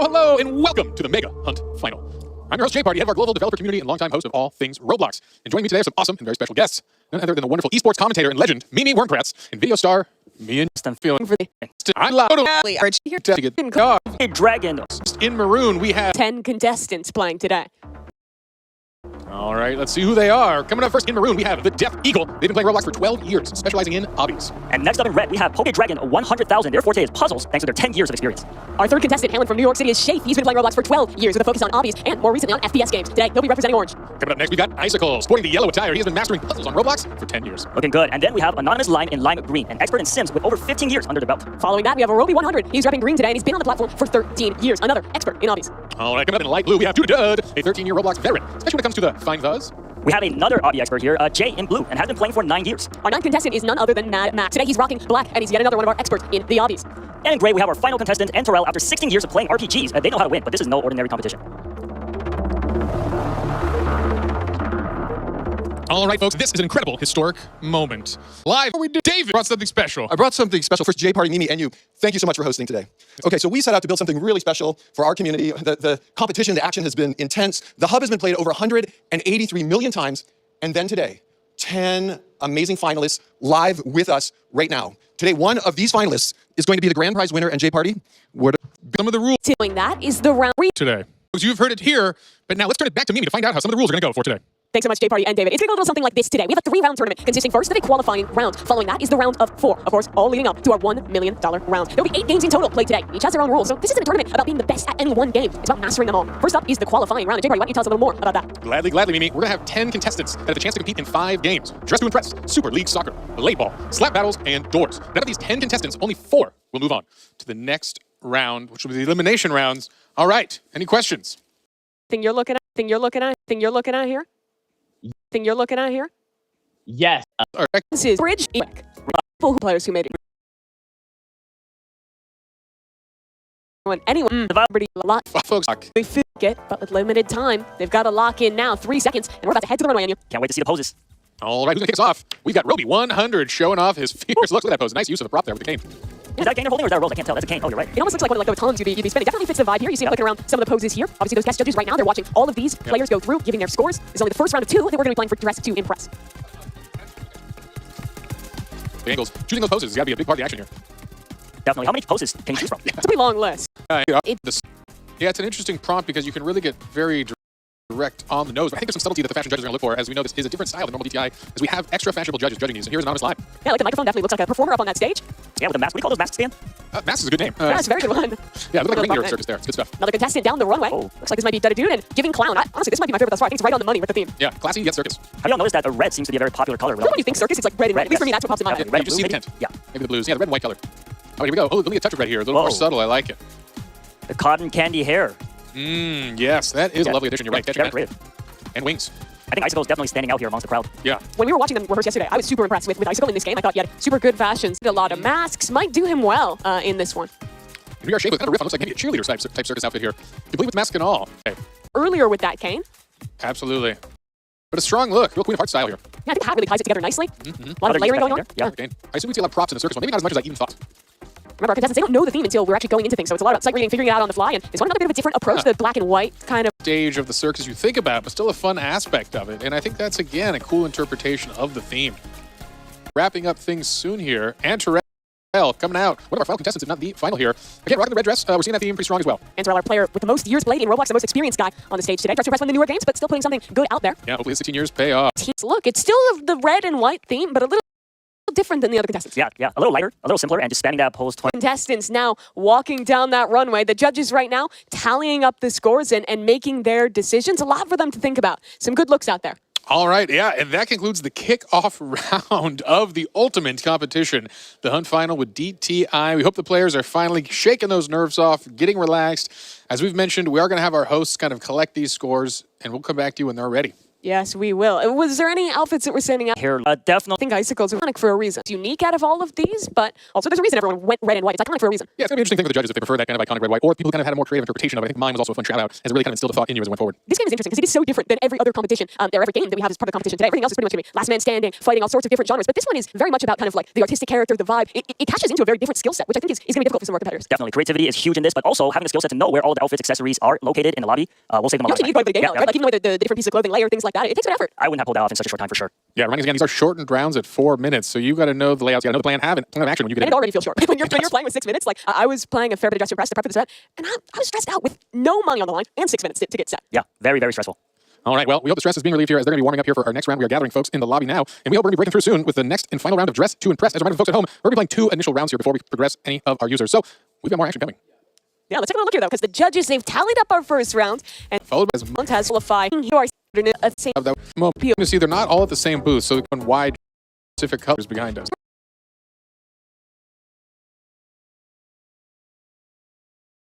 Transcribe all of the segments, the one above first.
Hello, and welcome to the Mega Hunt Final. I'm your host, Jay Party, head of our global developer community and longtime host of all things Roblox. And joining me today are some awesome and very special guests. None other than the wonderful esports commentator and legend, Mimi Wormkratz, and video star, me and I'm feeling for the I'm loud. Here to get Dragon. In maroon, we have 10 contestants playing today. All right, let's see who they are. Coming up first in maroon, we have the Deaf Eagle. They've been playing Roblox for 12 years, specializing in obbies. And next up in red, we have Poke Dragon 100,000. Their forte is puzzles, thanks to their 10 years of experience. Our third contestant, hailing from New York City, is Shafe. He's been playing Roblox for 12 years with a focus on obbies and more recently on FPS games. Today, he'll be representing Orange. Coming up next, we got Icicle, sporting the yellow attire. He has been mastering puzzles on Roblox for 10 years. Looking good. And then we have Anonymous Lime in Lime Green, an expert in Sims with over 15 years under their belt. Following that, we have a Roby 100. He's repping green today, and he's been on the platform for 13 years. Another expert in obbies. All right, coming up in light blue, we have Dud, a 13-year Roblox veteran, especially when it comes to the Find Thus. We have another obby expert here, Jay in blue, and has been playing for 9 years. Our ninth contestant is none other than Mad Max. Today, he's rocking black, and he's yet another one of our experts in the obbies. And in gray, we have our final contestant, Terrell. After 16 years of playing RPGs, they know how to win, but this is no ordinary competition. All right, folks, this is an incredible, historic moment. Live, we did. David brought something special. I brought something special for Jay Party, Mimi, and you. Thank you so much for hosting today. Okay, so we set out to build something really special for our community. The competition, the action has been intense. The hub has been played over 183 million times. And then today, 10 amazing finalists live with us right now. Today, one of these finalists is going to be the grand prize winner, and Jay Party, what are some of the rules doing that is the round today? You've heard it here, but now let's turn it back to Mimi to find out how some of the rules are going to go for today. Thanks so much, Jay Party and David. It's going to go a little something like this today. We have a 3-round tournament consisting first of a qualifying round. Following that is the round of 4. Of course, all leading up to our $1 million round. There will be 8 games in total played today. Each has their own rules. So this isn't a tournament about being the best at any one game. It's about mastering them all. First up is the qualifying round. And Jay Party, why don't you tell us a little more about that? Gladly, Mimi. We're going to have 10 contestants that have a chance to compete in 5 games. Dress to Impress, Super League Soccer, Blade Ball, Slap Battles, and Doors. None of these 10 contestants, only 4 will move on to the next round, which will be the elimination rounds. All right, any questions? Thing you're looking at here? Thing you're looking at here? Yes. All right. This is Bridge players who made it. When anyone already lot Folks, they get, but with limited time, they've got to lock in now. 3 seconds, and we're about to head to the runway. And you Can't wait to see the poses. all right, who's going to kick us off? We've got Roby 100 showing off his fierce looks. Look at that pose. Nice use of the prop there with the cane. Is that a cane you're holding or is that a rose? I can't tell. That's a cane. Oh, you're right. It almost looks like one of those tons you'd be spinning. Definitely fits the vibe here. You see how looking around some of the poses here. Obviously, those guest judges right now, they're watching all of these players go through, giving their scores. This is only the first round of 2 that we're going to be playing for Dress to Impress. The angles. Choosing those poses has got to be a big part of the action here. Definitely. How many poses can you choose from? It's a pretty long list. Yeah, it's an interesting prompt because you can really get very direct on the nose. But I think there's some subtlety that the fashion judges are going to look for. As we know, this is a different style than normal DTI, as we have extra fashionable judges judging these. And here's Anonymous Lime. Yeah, like the microphone definitely looks like a performer up on that stage. Yeah, with a mask. What do you call those masks, Dan? Mask is a good name. That's a very good one. Yeah, look like a reindeer circus there. It's good stuff. Another contestant down the runway. Oh. Looks like this might be Dutta Dude and giving clown. Honestly, this might be my favorite thus far. I think it's right on the money with the theme. Yeah, classy yet circus. Have y'all noticed that red seems to be a very popular color? When you think circus, it's like red and white. At least for me, that's what pops in my head. You just see the tint. Yeah. Maybe the blues. Yeah, the red and white color. Oh, here we go. Oh, let me get a touch of red here. A little more subtle. I like it. The cotton candy hair. Yes, that is a lovely addition. You're right. Very creative. And wings. I think Icicle is definitely standing out here amongst the crowd. Yeah. When we were watching them rehearse yesterday, I was super impressed with Icicle in this game. I thought he had super good fashions. A lot of masks might do him well in this one. And we are shaped with kind of riff. It looks like maybe a cheerleader type circus outfit here. Complete with mask and all. Okay. Earlier with that cane. Absolutely. But a strong look. Real Queen of Hearts style here. Yeah, I think the hat really ties it together nicely. A lot of layering going on. Yeah. I assume we see a lot of props in the circus one. Maybe not as much as I even thought. Remember, our contestants, they don't know the theme until we're actually going into things. So it's a lot of sight reading, figuring it out on the fly. And this one another bit of a different approach to the black and white kind of Stage of the circus you think about, but still a fun aspect of it. And I think that's, again, a cool interpretation of the theme. Wrapping up things soon here. And coming out. One of our final contestants, if not the final here. Again, rocking the red dress. We're seeing that theme pretty strong as well. And Terrell, our player with the most years played in Roblox, the most experienced guy on the stage today. Tries to impress one of the newer games, but still putting something good out there. Yeah, hopefully his 16 years pay off. Look, it's still the red and white theme, but a little different than the other contestants. Yeah, a little lighter, a little simpler, and just spanning that pose 20. Contestants now walking down that runway. The judges right now tallying up the scores and making their decisions. A lot for them to think about. Some good looks out there. All right, yeah, and that concludes the kickoff round of the ultimate competition, the Hunt Final with DTI. We hope the players are finally shaking those nerves off, getting relaxed. As we've mentioned, we are going to have our hosts kind of collect these scores, and we'll come back to you when they're ready. Yes, we will. Was there any outfits that we're sending out Here, definitely. I think icicles are iconic for a reason. It's unique out of all of these, but also there's a reason everyone went red and white. It's iconic for a reason. Yeah, it's going to be an interesting thing for the judges if they prefer that kind of iconic red-white, or if people kind of had a more creative interpretation of it. I think mine was also a fun shout-out, as it really kind of instilled a thought in you as it went forward. This game is interesting because it is so different than every other competition or every game that we have as part of the competition today. Everything else is pretty much going to be last man standing, fighting all sorts of different genres. But this one is very much about kind of like the artistic character, the vibe. It catches into a very different skill set, which I think is going to be difficult for some of our competitors. Definitely. Creativity is huge in this, but also having a skill set to know where all the outfits, accessories are located in the lobby. We'll save them a lot of time. You need to the game, right? Like even with the different pieces of clothing, layer, things like that. It takes an effort. I wouldn't have pulled that off in such a short time for sure. Yeah, reminding us again, these are shortened rounds at 4 minutes, so you got to know the layouts, you got to know the plan, have it, plan of action when you get And in. it already feels short. when you're playing with 6 minutes, like I was playing a fair bit of Dress to Impress to prep for this event, and I was stressed out with no money on the line and 6 minutes to get set. Yeah, very, very stressful. All right, well, we hope the stress is being relieved here as they're going to be warming up here for our next round. We are gathering folks in the lobby now, and we hope we're going to be breaking through soon with the next and final round of Dress to Impress. As a reminder for folks at home, we're going to be playing 2 initial rounds here before we progress any of our users. So we've got more action coming. Yeah, let's take a look here though, because the judges, they've tallied up our first round, and Followed by has qualified here are a same of that moment. You see, they're not all at the same booth, so they're going wide specific colors behind us.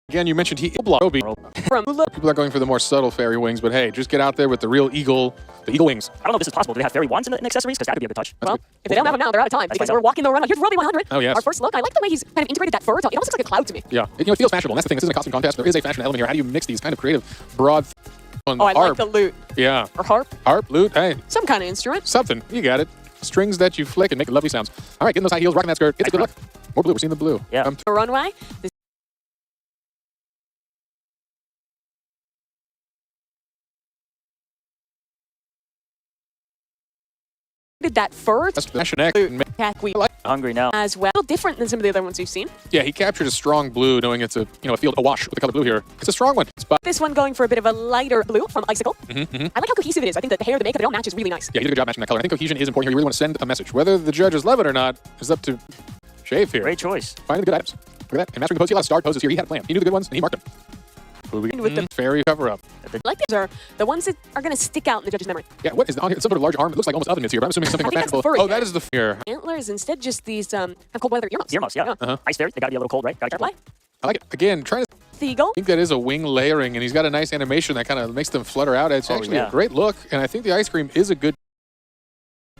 Again, you mentioned people are going for the more subtle fairy wings, but hey, just get out there with the real eagle, the eagle wings. I don't know if this is possible. Do they have fairy wands in accessories? Because that could be a good touch. Well, if they don't have them now, they're out of time. Because we're walking the run. Here's Roby 100. Oh, yes. Our first look. I like the way he's kind of integrated that fur. It almost looks like a cloud to me. Yeah, it feels fashionable. And that's the thing. This isn't a costume contest. There is a fashion element here. How do you mix these kind of creative, broad Oh, I like the lute. Yeah. Or harp. Harp, lute, hey. Some kind of instrument. Something. You got it. Strings that you flick and make lovely sounds. All right, getting those high heels, rocking that skirt. It's a good look. More blue. We're seeing the blue. Yeah. The runway. That fur. That's fashion neck. We Hungry now. as well. A little different than some of the other ones we've seen. Yeah, he captured a strong blue, knowing it's a a field awash with the color blue here. It's a strong one. This one going for a bit of a lighter blue from Icicle. I like how cohesive it is. I think that the hair, the makeup, it all matches really nice. Yeah, he did a good job matching that color. I think cohesion is important here. You really want to send a message. Whether the judges love it or not is up to Shave here. Great choice. Finding the good items. Look at that. And mastering the pose. See a lot of starred poses here. He had a plan. He knew the good ones and he marked them. With the fairy cover up. I like these are the ones that are going to stick out in the judge's memory. Yeah, what is on here? It's some sort of large arm. It looks like almost ovens here, but I'm assuming something more I think that's fashionable. the fur Oh, that is the fear. Antlers instead, just these have cold weather earmuffs. Earmuffs, yeah. Ice fairy. They got to be a little cold, right? Got to Fly. I like it. Again, trying to The eagle. think that is a wing layering, and he's got a nice animation that kind of makes them flutter out. It's actually a great look, and I think the ice cream is a good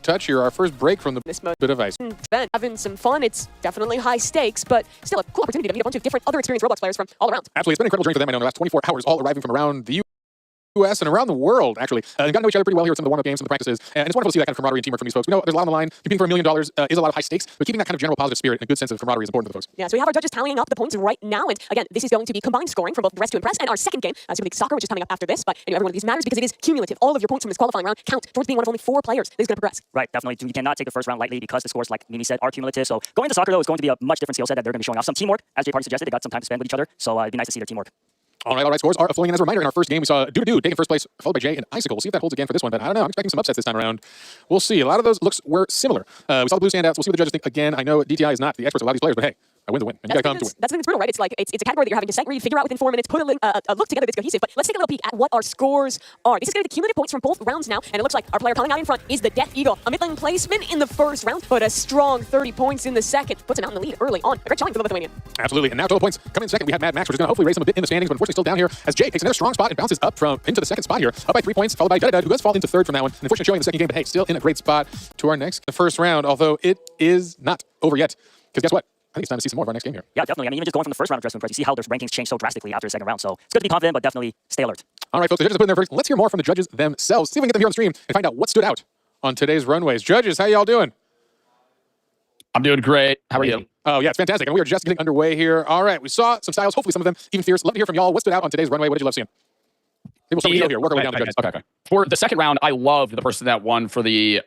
touch here. Our first break from the This mode. bit of ice. Ben, having some fun. It's definitely high stakes, but still a cool opportunity to meet a bunch of different other experienced Roblox players from all around. Absolutely. It's been an incredible journey for them. I know in the last 24 hours, all arriving from around the U.S. and around the world, actually. Got to know each other pretty well here at some of the warm-up games and the practices. And it's wonderful to see that kind of camaraderie and teamwork from these folks. We know there's a lot on the line. Competing for $1 million is a lot of high stakes, but keeping that kind of general positive spirit and a good sense of camaraderie is important for the folks. Yeah, so we have our judges tallying up the points right now. And again, this is going to be combined scoring from both Dress to Impress and our second game, Super League Soccer, which is coming up after this. But every one of these matters because it is cumulative. All of your points from this qualifying round count towards being one of only 4 players that is going to progress. Right, definitely. You cannot take the first round lightly because the scores, like Mimi said, are cumulative. So going to soccer, though, is going to be a much different skill set that they're going to be showing off. Some teamwork, as Jay Party suggested. They got some time to spend with each other. So it'd be nice to see their teamwork. All right, scores are flowing in. As a reminder, in our first game, we saw Dude taking first place, followed by Jay and Icicle. We'll see if that holds again for this one, but I don't know. I'm expecting some upsets this time around. We'll see. A lot of those looks were similar. We saw the blue standouts. We'll see what the judges think. Again, I know DTI is not the experts of a lot of these players, but hey, a win's a win. And you got to come to win. That's the thing that's brutal, right? It's like it's a category that you're having to set where you figure out within 4 minutes, put a look together that's cohesive. But let's take a little peek at what our scores are. This is going to be the cumulative points from both rounds now, and it looks like our player coming out in front is the Death Eagle. A middling placement in the first round, but a strong 30 points in the second. Puts him out in the lead early on. A great showing for the Lithuanian. Absolutely. And now total points coming in second. We have Mad Max, which is going to hopefully raise him a bit in the standings, but unfortunately still down here as Jay takes another strong spot and bounces up into the second spot here, up by 3 points, followed by Dud, who does fall into third from that one. Unfortunately showing in the second game, but hey, still in a great spot to our next, the first round, although it is not over yet. Because guess what? I think it's time to see some more of our next game here. Yeah, definitely. I mean, even just going from the first round of Dress to Impress, you see how their rankings change so drastically after the second round. So it's good to be confident, but definitely stay alert. All right, folks, the judges have put in their verdict. Let's hear more from the judges themselves. See if we can get them here on the stream and find out what stood out on today's runways. Judges, how y'all doing? I'm doing great. How are you? Oh, yeah, it's fantastic. And we are just getting underway here. All right, we saw some styles, hopefully some of them even fierce. Love to hear from y'all. What stood out on today's runway? What did you love seeing? Maybe we'll start with Joe here. Work our way down the judges. Okay. For the second round, I loved the person that won for the